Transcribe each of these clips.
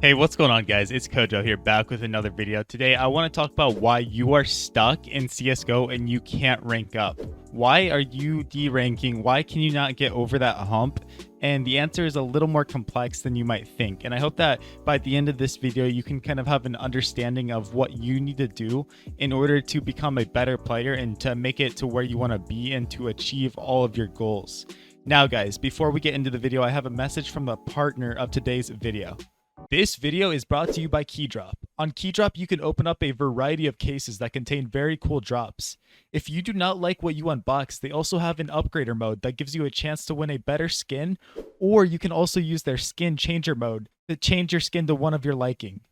Hey, what's going on, guys? It's Kojo here, back with another video. Today, I want to talk about why you are stuck in CSGO and you can't rank up. Why are you deranking? Why can you not get over that hump? And the answer is a little more complex than you might think. And I hope that by the end of this video, you can kind of have an understanding of what you need to do in order to become a better player and to make it to where you want to be and to achieve all of your goals. Now, guys, before we get into the video, I have a message from the partner of today's video. This video is brought to you by Keydrop. On Keydrop, you can open up a variety of cases that contain very cool drops. If you do not like what you unbox, they also have an upgrader mode that gives you a chance to win a better skin, or you can also use their skin changer mode to change your skin to one of your liking.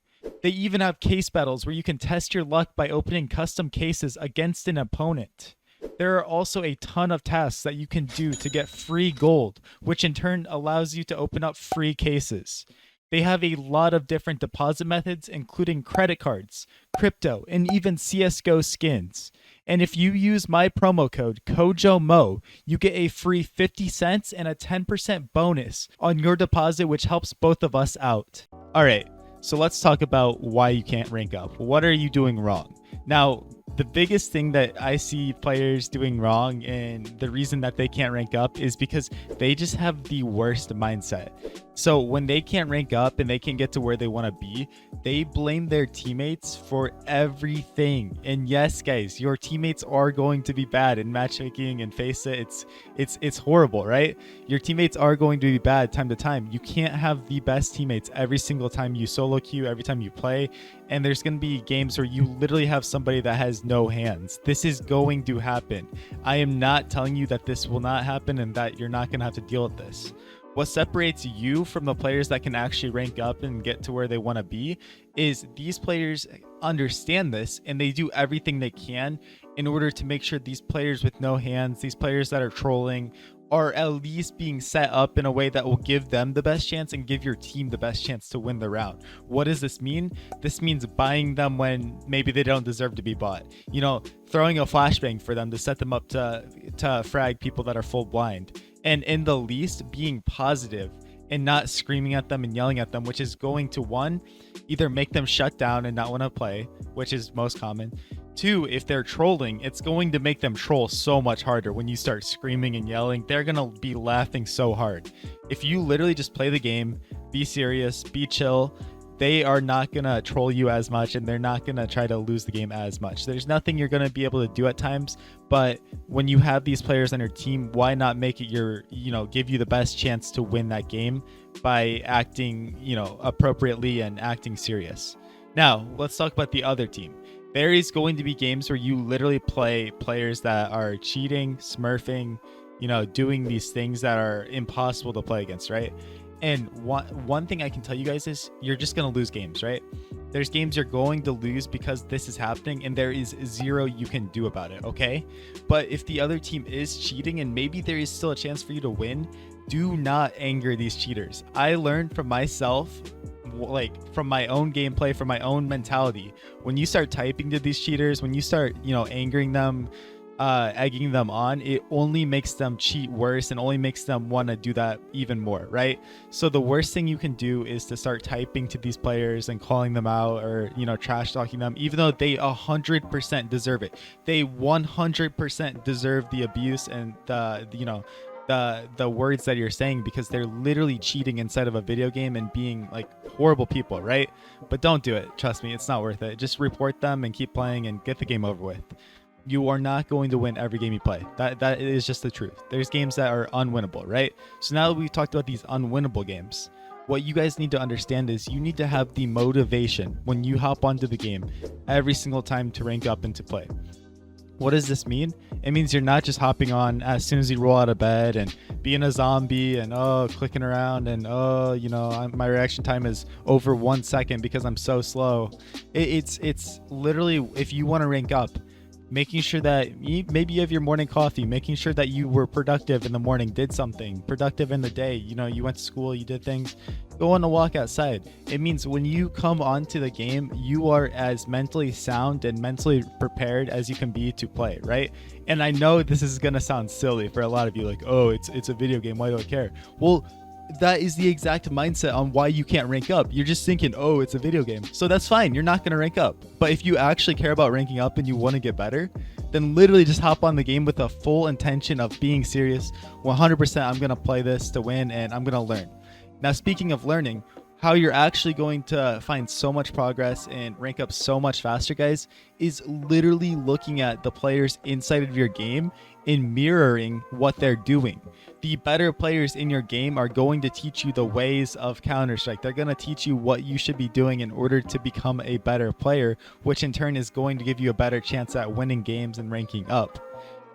They even have case battles where you can test your luck by opening custom cases against an opponent. There are also a ton of tasks that you can do to get free gold, which in turn allows you to open up free cases. They have a lot of different deposit methods, including credit cards, crypto, and even CSGO skins. And if you use my promo code CoJoMo, you get a free 50 cents and a 10% bonus on your deposit, which helps both of us out. All right, so let's talk about why you can't rank up. What are you doing wrong? Now, the biggest thing that I see players doing wrong and the reason that they can't rank up is because they just have the worst mindset. So when they can't rank up and they can't get to where they want to be, they blame their teammates for everything. And yes, guys, your teammates are going to be bad in matchmaking and faceit. It's horrible, right? Your teammates are going to be bad time to time. You can't have the best teammates every single time you solo queue, every time you play. And there's going to be games where you literally have somebody that has no hands. This is going to happen. I am not telling you that this will not happen and that you're not going to have to deal with this. What separates you from the players that can actually rank up and get to where they want to be is these players understand this and they do everything they can in order to make sure these players with no hands, these players that are trolling, are at least being set up in a way that will give them the best chance and give your team the best chance to win the round. What does this mean? This means buying them when maybe they don't deserve to be bought. You know, throwing a flashbang for them to set them up to frag people that are full blind. And in the least, being positive and not screaming at them and yelling at them, which is going to, one, either make them shut down and not want to play, which is most common. Two, if they're trolling, it's going to make them troll so much harder. When you start screaming and yelling, they're going to be laughing so hard. If you literally just play the game, be serious, be chill, they are not going to troll you as much and they're not going to try to lose the game as much. There's nothing you're going to be able to do at times, but when you have these players on your team, why not make it give you the best chance to win that game by acting, appropriately and acting serious. Now, let's talk about the other team. There is going to be games where you literally play players that are cheating, smurfing, doing these things that are impossible to play against, right? And one thing I can tell you guys is you're just going to lose games, right? There's games you're going to lose because this is happening and there is zero you can do about it, okay? But if the other team is cheating and maybe there is still a chance for you to win, do not anger these cheaters. I learned from myself, like from my own gameplay, from my own mentality. When you start typing to these cheaters, when you start, angering them, egging them on, it only makes them cheat worse and only makes them want to do that even more, right? So the worst thing you can do is to start typing to these players and calling them out or trash talking them, even though they 100% deserve it. They 100% deserve the abuse and the words that you're saying, because they're literally cheating inside of a video game and being like horrible people, right? But don't do it. Trust me, it's not worth it. Just report them and keep playing and get the game over with. You are not going to win every game you play. That is just the truth. There's games that are unwinnable, right? So now that we've talked about these unwinnable games, what you guys need to understand is you need to have the motivation when you hop onto the game every single time to rank up and to play. What does this mean? It means you're not just hopping on as soon as you roll out of bed and being a zombie and clicking around and my reaction time is over 1 second because I'm so slow. It's literally, if you want to rank up, making sure that maybe you have your morning coffee, making sure that you were productive in the morning, did something productive in the day. You went to school, you did things, go on a walk outside. It means when you come onto the game, you are as mentally sound and mentally prepared as you can be to play, right? And I know this is going to sound silly for a lot of you, like, oh, it's a video game, why do I care? Well, that is the exact mindset on why you can't rank up. You're just thinking, oh, it's a video game. So that's fine. You're not going to rank up. But if you actually care about ranking up and you want to get better, then literally just hop on the game with a full intention of being serious. 100% I'm going to play this to win and I'm going to learn. Now, speaking of learning, how you're actually going to find so much progress and rank up so much faster, guys, is literally looking at the players inside of your game and mirroring what they're doing. The better players in your game are going to teach you the ways of Counter-Strike. They're going to teach you what you should be doing in order to become a better player, which in turn is going to give you a better chance at winning games and ranking up.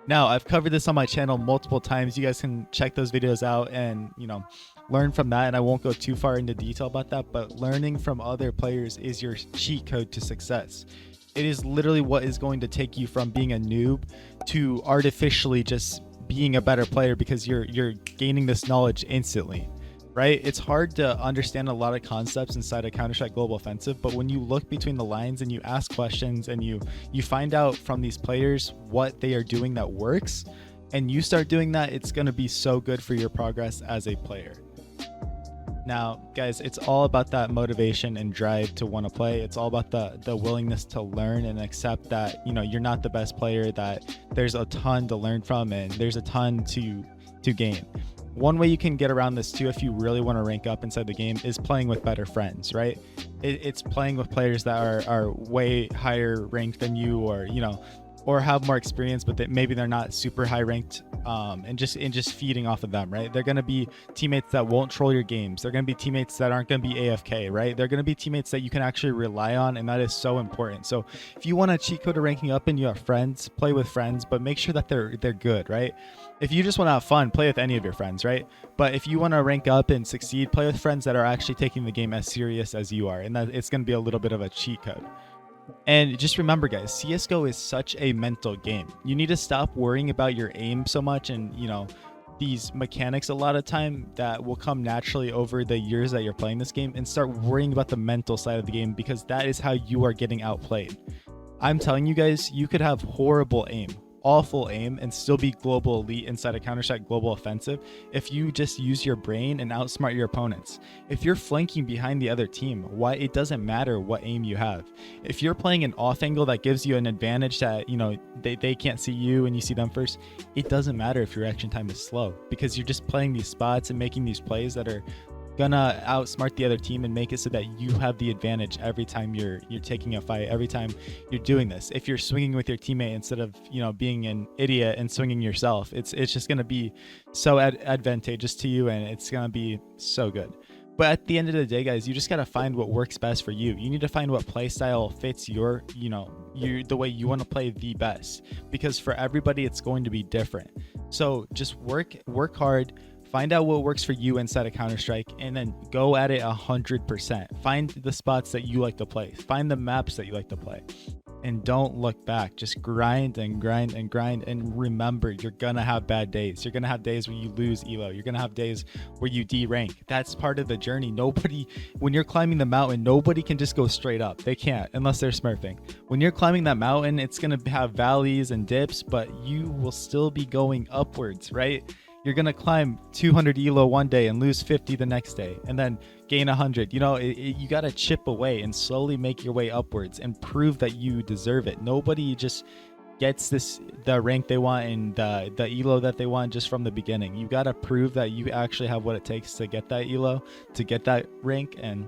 Now, I've covered this on my channel multiple times. You guys can check those videos out and, learn from that. And I won't go too far into detail about that, but learning from other players is your cheat code to success. It is literally what is going to take you from being a noob to artificially just being a better player, because you're gaining this knowledge instantly, right? It's hard to understand a lot of concepts inside a Counter-Strike Global Offensive, but when you look between the lines and you ask questions and you find out from these players what they are doing that works, and you start doing that, it's going to be so good for your progress as a player. Now, guys, it's all about that motivation and drive to want to play. It's all about the willingness to learn and accept that, you're not the best player, that there's a ton to learn from and there's a ton to gain. One way you can get around this too, if you really want to rank up inside the game, is playing with better friends, right? It's playing with players that are way higher ranked than you, or have more experience, but maybe they're not super high ranked, and just feeding off of them, right? They're going to be teammates that won't troll your games. They're going to be teammates that aren't going to be AFK, right? They're going to be teammates that you can actually rely on, and that is so important. So if you want to cheat code to ranking up and you have friends, play with friends, but make sure that they're good, right? If you just want to have fun, play with any of your friends, right? But if you want to rank up and succeed, play with friends that are actually taking the game as serious as you are, and that it's going to be a little bit of a cheat code. And just remember, guys, CSGO is such a mental game. You need to stop worrying about your aim so much and, these mechanics a lot of time that will come naturally over the years that you're playing this game, and start worrying about the mental side of the game, because that is how you are getting outplayed. I'm telling you guys, you could have horrible aim, awful aim, and still be global elite inside a Counter-Strike Global Offensive if you just use your brain and outsmart your opponents. If you're flanking behind the other team, it doesn't matter what aim you have. If you're playing an off angle that gives you an advantage that, they can't see you and you see them first, it doesn't matter if your reaction time is slow, because you're just playing these spots and making these plays that are gonna outsmart the other team and make it so that you have the advantage every time you're taking a fight, every time you're doing this. If you're swinging with your teammate instead of being an idiot and swinging yourself, it's just gonna be so advantageous to you, and it's gonna be so good. But at the end of the day, guys, you just gotta find what works best for you. You need to find what play style fits your the way you want to play the best, because for everybody it's going to be different. So just work hard. Find out what works for you inside of Counter-Strike, and then go at it 100%. Find the spots that you like to play. Find the maps that you like to play. And don't look back. Just grind and grind and grind. And remember, you're going to have bad days. You're going to have days where you lose elo. You're going to have days where you derank. That's part of the journey. When you're climbing the mountain, nobody can just go straight up. They can't, unless they're smurfing. When you're climbing that mountain, it's going to have valleys and dips, but you will still be going upwards, right? You're going to climb 200 elo one day and lose 50 the next day, and then gain 100. You got to chip away and slowly make your way upwards and prove that you deserve it. Nobody just gets the rank they want and the elo that they want just from the beginning. You got to prove that you actually have what it takes to get that elo, to get that rank, and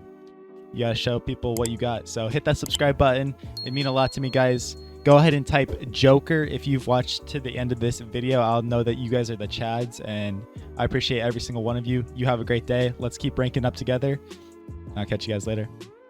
you got to show people what you got. So hit that subscribe button. It means a lot to me, guys. Go ahead and type Joker if you've watched to the end of this video. I'll know that you guys are the Chads, and I appreciate every single one of you. You have a great day. Let's keep ranking up together. I'll catch you guys later.